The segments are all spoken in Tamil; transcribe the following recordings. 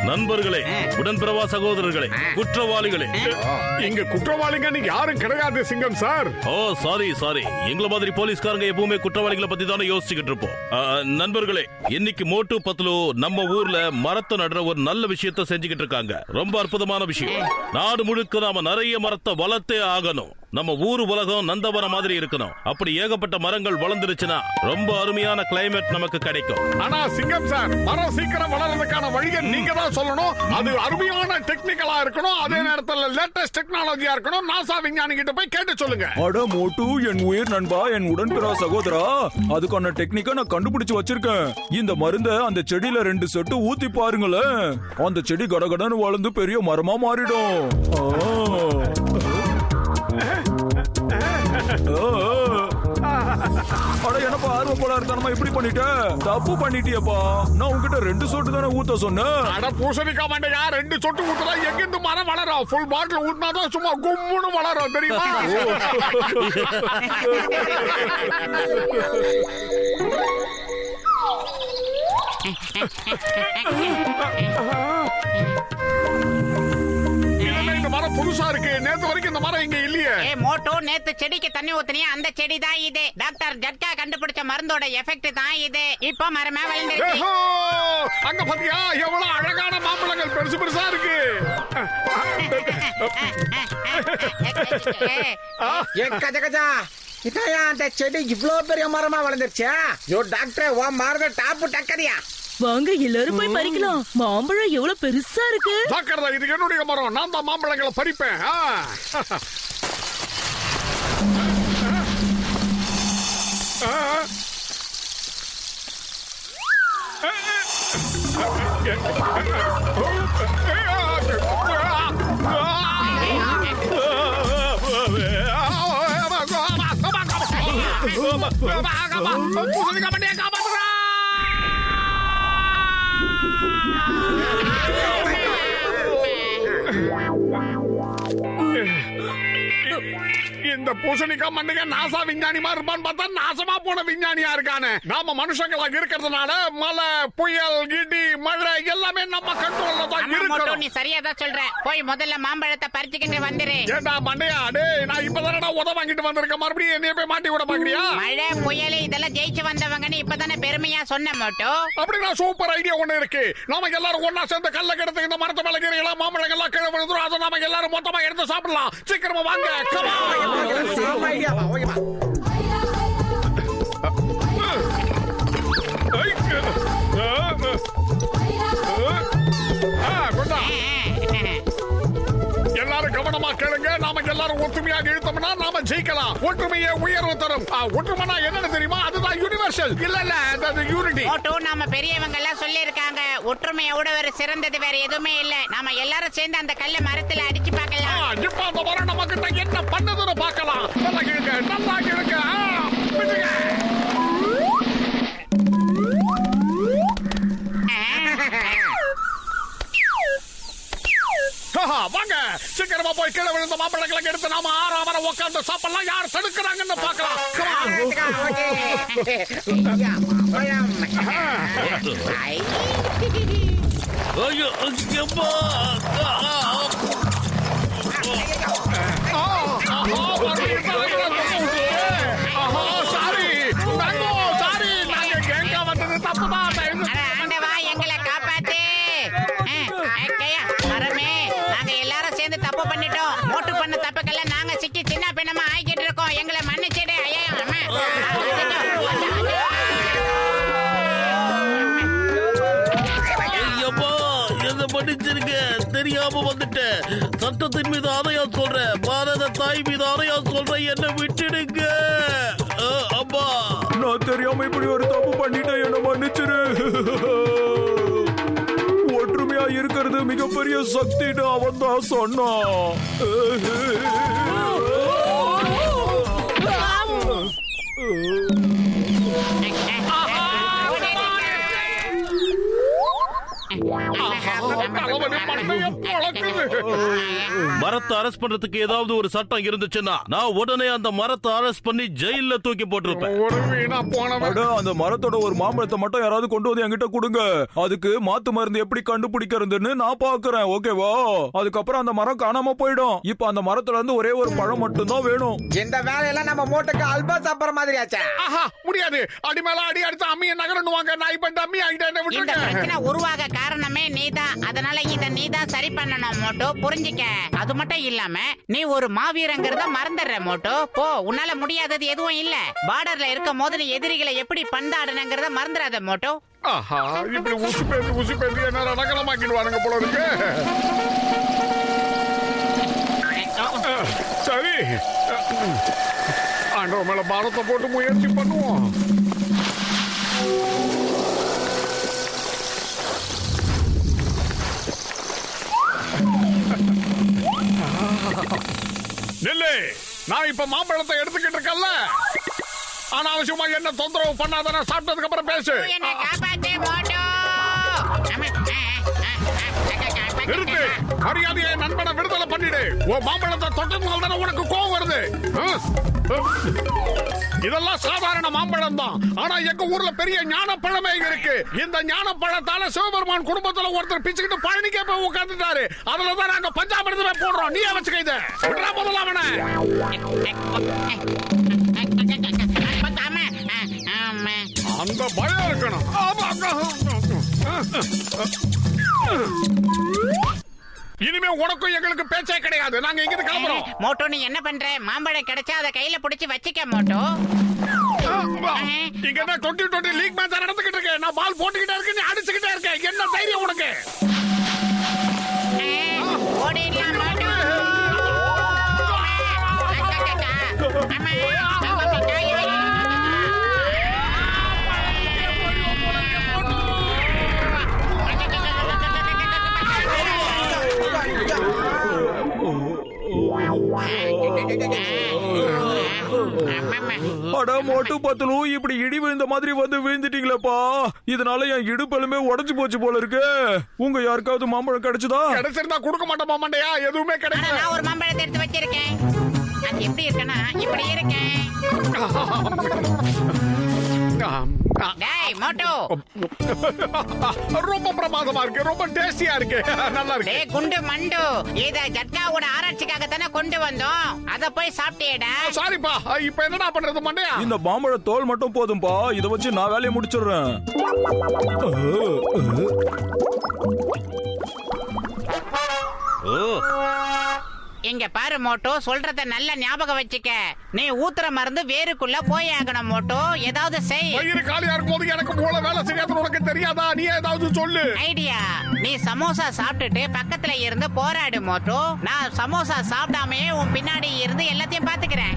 நண்பர்களே, உடன்பிறவா சகோதரர்களே, குற்றவாளிகளே. இங்க குற்றவாளிங்க யாரும் கிடையாது சிங்கம் சார். ஓ சாரி. எங்களை மாதிரி போலீஸ்காரங்க எப்பவுமே குற்றவாளிகளை பத்தி தானே யோசிச்சுக்கிட்டு இருப்போம். நண்பர்களே, இன்னைக்கு மோட்டு பத்லு நம்ம ஊர்ல மரத்தை நடுற ஒரு நல்ல விஷயத்த செஞ்சுக்கிட்டு இருக்காங்க. ரொம்ப அற்புதமான விஷயம். நாடு முழுக்க நாம நிறைய மரத்தை வளர்த்தே ஆகணும். நம்ம ஊரு உலகம் நந்தவனம் மாதிரி இருக்கணும். அப்படி ஏகப்பட்ட மரங்கள் வளர்ந்துருச்சுன்னா ரொம்ப அருமையான கிளைமேட் நமக்கு கிடைக்கும். ஆனா சிங்கம் சார், மரம் சீக்கிரம் வளர்றதுக்கான வழியை நீங்க தான் சொல்லணும். அது அருமையான டெக்னிக்கலா இருக்கணும். அதே நேரத்துல லேட்டஸ்ட் டெக்னாலஜியா இருக்கணும். நாசா விஞ்ஞானி கிட்ட போய் கேட்டு சொல்லுங்க. அட மோட்டு, என் உயிர் நண்பா, என் உடன்பிறா சகோதரா, அதுக்கான டெக்னிக்கை நான் கண்டுபிடிச்சு வச்சிருக்கேன். இந்த மருந்த அந்த செடியில 2 சொட்டு ஊத்தி பாருங்களேன். அந்த செடி கடகடன்னு வளர்ந்து பெரிய மரமா மாறிடும். அட என்னப்பா ஆர்வப்படாதனமா இப்படி பண்ணிட்ட? தப்பு பண்ணிட்டியப்பா. நான் உன்கிட்ட 2 சொட்டு தானே ஊத்த சொன்னேன். அட பூசணிக்கா மண்டையா, 2 சொட்டு ஊத்துறா எங்கிருந்து மரம் வளரும்? ஃபுல் பாட்டில் ஊத்தினாதான் சும்மா கும்முன்னு வளரும், தெரியுமா? இந்த மரம் புதுசா இருக்கு. நேத்து வரைக்கும் இந்த மரம் இங்க இல்லையே. மோட்டோ, நேத்து செடிக்கு தண்ணி ஊத்துனியா, அந்த செடி தான் இது. டாக்டர் ஜட்கா கண்டுபிடிச்ச மருந்தோட எஃபெக்ட் தான் இது. இப்போ மரமே வளர்ந்துருச்சு. அங்க பாத்தியா எவ்வளவு அழகான மாம்பழங்கள் பெருசு பெருசா இருக்கு. கஜா இதையா அந்த செடி இவ்வளவு பெரிய மரமா வளர்ந்துருச்சு? யோ டாக்டர், வா மரத டாப்பு டக்கறியா? வாங்க எல்லாரும் போய் பறிக்கலாம். மாம்பழம் எவ்வளவு பெருசா இருக்கு. ஜாக்கிரதா, இது என்னுடைய மரம். நான் தான் மாம்பழங்களை பறிப்பேன். பூசணிக்கா மண்டையை காப்பாத்துறா. இந்த பூசணிக்கா மண்டையா நாசா விஞ்ஞானிமா இருப்பான்னு பார்த்தா நாசமா போன விஞ்ஞானியா இருக்கானே. நாம மனுஷங்களா இருக்கிறதுனால மழை, புயல், இடி, மழை எல்லாமே நம்ம கண்ட்ரோல்ல தான் இருக்கு. நீ சரியா தான் சொல்ற. போய் முதல்ல மாம்பழத்தை பறிச்சுக்கிட்டு வந்துரு. ஏண்டா மண்டையா, டேய் நான் இப்பதானடா உத வாங்கிட்டு வந்திருக்கேன். மறுபடியும் என்னைய போய் மாட்டி விட பாக்குறியா? மழை, புயல் இதெல்லாம் ஜெயிச்சு வந்தவங்கன்னு இப்பதானே பெருமையா சொன்ன மோட்டோ. அப்படின்னா சூப்பர் ஐடியா ஒண்ணு இருக்கு. நாம எல்லாரும் ஒன்னா சேர்ந்து கல்ல கிடத்து இந்த மரத்தை மேல கீரைகளா மாம்பழம் எல்லாம் கீழே விழுந்துரும். அதை நாம எல்லாரும் மொத்தமா எடுத்து சாப்பிடலாம். சீக்கிரமா வாங்க. எல்லாரும் கவனமா கேளுங்க. நாம எல்லாரும் ஒற்றுமையாக இழுத்தோம்னா நாம ஜெயிக்கலாம். ஒற்றுமையே உயர்வு தரும். ஒற்றுமைனா என்னன்னு தெரியுமா? அதுதான் யூனிவர்சல். இல்ல அது யூனிட்டி. மோட்டோ, நாம பெரியவங்க எல்லாம் சொல்லி இருக்காங்க, ஒற்றுமையோட ஒரு சிறந்தது வேற எதுவுமே இல்ல. நாம எல்லாரும் சேர்ந்து அந்த கல்ல மரத்துல அடிச்சு பார்க்கலாம். இப்ப அந்த மரம் நம்ம கிட்ட என்ன பண்ணுதுன்னு பார்க்கலாம். நல்லா கேளுங்க, நல்லா கேளுங்க. வாங்க சீக்கிரமா போய் கீழே விழுந்த மாம்பழங்களை எடுத்து நாம ஆறாமரம் உட்கார்ந்து சாப்பிடலாம். யார் தடுக்கிறாங்கன்னு பார்க்கலாம். ஐயோ, எப்பா. தப்பு பண்ணிட்டோம். மோட்டு பண்ண தப்புக்கெல்லாம் நாங்க சிக்கி சின்ன பின்னமா ஆகிட்டு இருக்கோம். எங்களை மன்னிச்சிடு. மன்னிச்சிருக்க, தெரியாம வந்துட்டேன். சட்டத்தின் மீது ஆணையா சொல்றேன், பாரத தாய் மீது ஆணையா சொல்றேன், என்ன விட்டுடுங்க. அப்பா, நான் தெரியாம இப்படி ஒரு தப்பு பண்ணிட்டேன், என்ன மன்னிச்சிரு. ஒற்றுமையா இருக்கிறது மிகப்பெரிய சக்தின்னு அவன் தான் சொன்னான். தலைவலி மண்டைய பொளக்குது. மரத்தை அரெஸ்ட் பண்றதுக்கு ஏதாவது ஒரு சட்டம் இருந்துச்சுன்னா நான் உடனே அந்த மரத்தை அரெஸ்ட் பண்ணி ஜெயில தூக்கி போட்டிருப்பேன். ஒரு வீணா போனவன். அட, அந்த மரத்தோட ஒரு மாம்பழத்தை மட்டும் யாராவது கொண்டு வந்து என்கிட்ட கொடுங்க. அதுக்கு மாத்து மருந்து எப்படி கண்டுபிடிக்கிறதுன்னு நான் பாக்குறேன். ஓகேவா? அதுக்கப்புறம் அந்த மரம் காணாம போயிடும். இப்ப அந்த மரத்துல இருந்து ஒரே ஒரு பழம் மட்டும் தான் வேணும். இந்த வேலையெல்லாம் நம்ம மோட்டுக்கு அல்பா சாப்பிடுற மாதிரி ஆச்சா? ஆஹா, முடியாது. அடி மேல அடி அடிச்சு அம்மிய நகரணுவாங்க. நான் இப்ப டம்மி ஆகிட்டேன். இந்த விட்டுருங்க. பிரச்சனை உருவாக காரணமே நீதான். அதனால இத நீதான் சரி பண்ணணும் மோட்டோ, புரிஞ்சுக்க. அது மட்டும் இல்லாம நீ ஒரு மாவீரங்கிறத மறந்துடுற மோட்டோ. போ, உன்னால முடியாதது எதுவும் இல்ல. பார்டர்ல இருக்கும் போது நீ எதிரிகளை எப்படி பந்தாடுனங்கிறத மறந்துடாத மோட்டோ. ஆஹா, இப்படி உசு பேசி என்ன ரணகலமாக்கிடுவானுங்க போல இருக்கு. சரி, ஆண்டவன் மேல பாரத்தை போட்டு முயற்சி பண்ணுவோம். நெல்லு, நான் இப்ப மாம்பழத்தை எடுத்துக்கிட்டு இருக்கேன்ல, அனாவசியமா என்ன தொந்தரவு பண்ணாத. நான் சாப்பிட்டதுக்கு அப்புறம் பேசு. என்ன காப்பாத்து மோட்டோ. நிறுத்து. மரியாதையை நண்பனை விடுதலை பண்ணிடு. உன் மாம்பழத்தை தொட்டதுனால தானே உனக்கு கோவம் வருது. இதெல்லாம் சாதாரண மாம்பழம் தான். ஆனா எங்க ஊர்ல பெரிய ஞானப்பழமே இருக்கு. இந்த ஞானப்பழத்தால சிவபெருமான் குடும்பத்துல ஒருத்தர் பிச்சுக்கிட்டு பழனிக்கே போய் உட்காந்துட்டாரு. அதுலதான் நாங்க பஞ்சாமிரதமே போடுறோம். நீயே வச்சுக்க இத. விடுறா முதல்ல அவனை. அந்த பயம் இருக்கணும். இனிமே உனக்கும் எங்களுக்கு பேச்சே கிடையாது. நாங்க எங்கிருந்து கிளம்புறோம். மோட்டோ, நீ என்ன பண்ற? மாம்பழம் கிடைச்சா அதை கையில பிடிச்சு வச்சுக்க மோட்டோ. இங்க என்ன 2020 லீக் மேட்ச் நடந்துகிட்டு இருக்கு. நான் பால் போட்டுக்கிட்டே இருக்கேன், நீ அடிச்சுக்கிட்டே இருக்க. என்ன தைரியம் உனக்கு? ஓடிடலாம் மோட்டோ. அட மோட்டு பத்துலு, இப்படி இடி விழுந்த மாதிரி வந்து விழுந்துட்டீங்களப்பா. இதனால என் இடுப்பெலுமே உடைஞ்சு போச்சு போல இருக்கு. உங்க யாருக்காவது மாம்பழம் கிடைச்சதா? கிடைச்சிருந்தா கொடுக்க மாட்டோமா மண்டையா? எதுவுமே கிடைக்கல. நான் ஒரு மாம்பழத்தை எடுத்து வச்சிருக்கேன். அது எப்படி இருக்குன்னா இப்படி இருக்கேன். டேய் மோட்டோ, ரொம்ப பிரமாதமா இருக்கு. ரொம்ப டேஸ்டியா இருக்கு. நல்லா இருக்கு. டேய் குண்டு மண்டு, இத ஜட்காவோட ஆராய்ச்சிக்காக தானே கொண்டு வந்தோம். அத போய் சாப்பிட்டியேடா. சாரிப்பா, இப்ப என்னடா பண்றது மண்டையா? இந்த மாம்பழ தோல் மட்டும் போதும்பா. இத வச்சு நான் வேலையை முடிச்சிடுறேன். இங்க பாரு மோட்டோ, சொல்றத நல்ல ஞாபகம் வச்சுக்க. நீ ஊத்துற மருந்து வேருக்குள்ள போய் ஆகணும் மோட்டோ. ஏதாவது செய். வயிறு காலியா இருக்கும் போது எனக்கு மூளை வேலை செய்யாத உனக்கு தெரியாதா? நீ ஏதாவது சொல்லு. ஐடியா. நீ சமோசா சாப்பிட்டுட்டு பக்கத்துல இருந்து போராடு மோட்டோ. நான் சமோசா சாப்பிடாமயே உன் பின்னாடி இருந்து எல்லாத்தையும் பாத்துக்கிறேன்.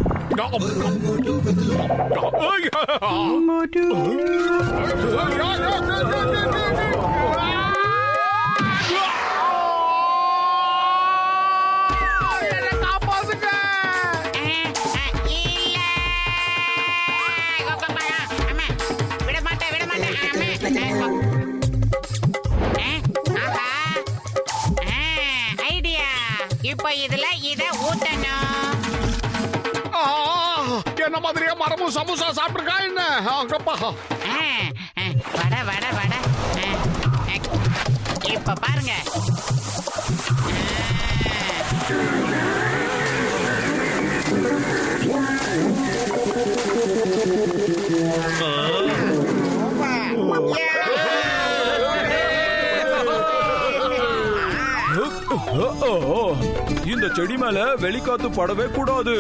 இப்ப இதுல இத ஊத்தணும். என்ன மாதிரியே மரமும் சமோசா சாப்பிட்டுருக்கா என்ன? வட வட வட. இப்ப பாருங்க. இந்த செடி மேல வெளிக்காத்து படவே கூடாது.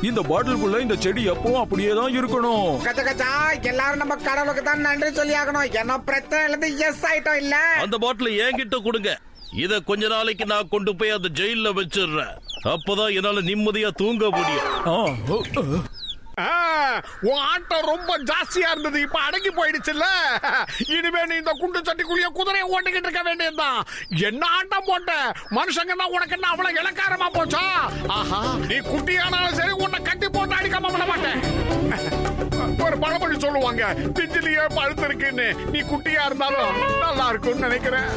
இந்த பாட்டிலுக்குள்ள இந்த செடி எப்பவும் அப்படியே தான் இருக்கணும். கச்சா கச்சா, எல்லாரும் நம்ம கடவுளுக்கு தான் நன்றி சொல்லி ஆகணும். என்ன பிரச்சனை இல்லது, எஸ் ஆயிட்டோம் இல்ல. அந்த பாட்டில என்கிட்ட கொடுங்க. இத கொஞ்ச நாளைக்கு நான் கொண்டு போய் அந்த ஜெயில வச்சிடுறேன். அப்பதான் என்னால நிம்மதியா தூங்க முடியும். உன் ஆட்டம் ரொம்ப ஜாஸ்தியா இருந்தது. இப்ப அடங்கி போயிடுச்சுல்ல. இனிமே நீ இந்த குண்டு சட்டிக்குள்ளேயே குதிரையை ஓட்டிக்கிட்டு இருக்க வேண்டியதுதான். என்ன ஆட்டம் போட்ட மனுஷங்கன்னா உனக்கு என்ன அவ்வளவு இலக்காரமா போச்சா? ஆஹா, நீ குட்டியானாலும் சரி உன்னை கட்டி போட்டு அடிக்காம விட மாட்டேன். ஒரு பழமொழி சொல்லுவாங்க, பிஞ்சிலேயே பழுத்து இருக்குன்னு. நீ குட்டியா இருந்தாலும் நல்லா இருக்கும்னு நினைக்கிறேன்.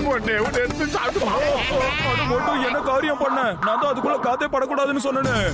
ஒண்ணே ஒண்ணு எடுத்து சாப்பிட்டு அது மட்டும் என்ன காரியம் பண்ண? நான் தான் அதுக்குள்ள காத்தே படக்கூடாதுன்னு சொன்னேன்.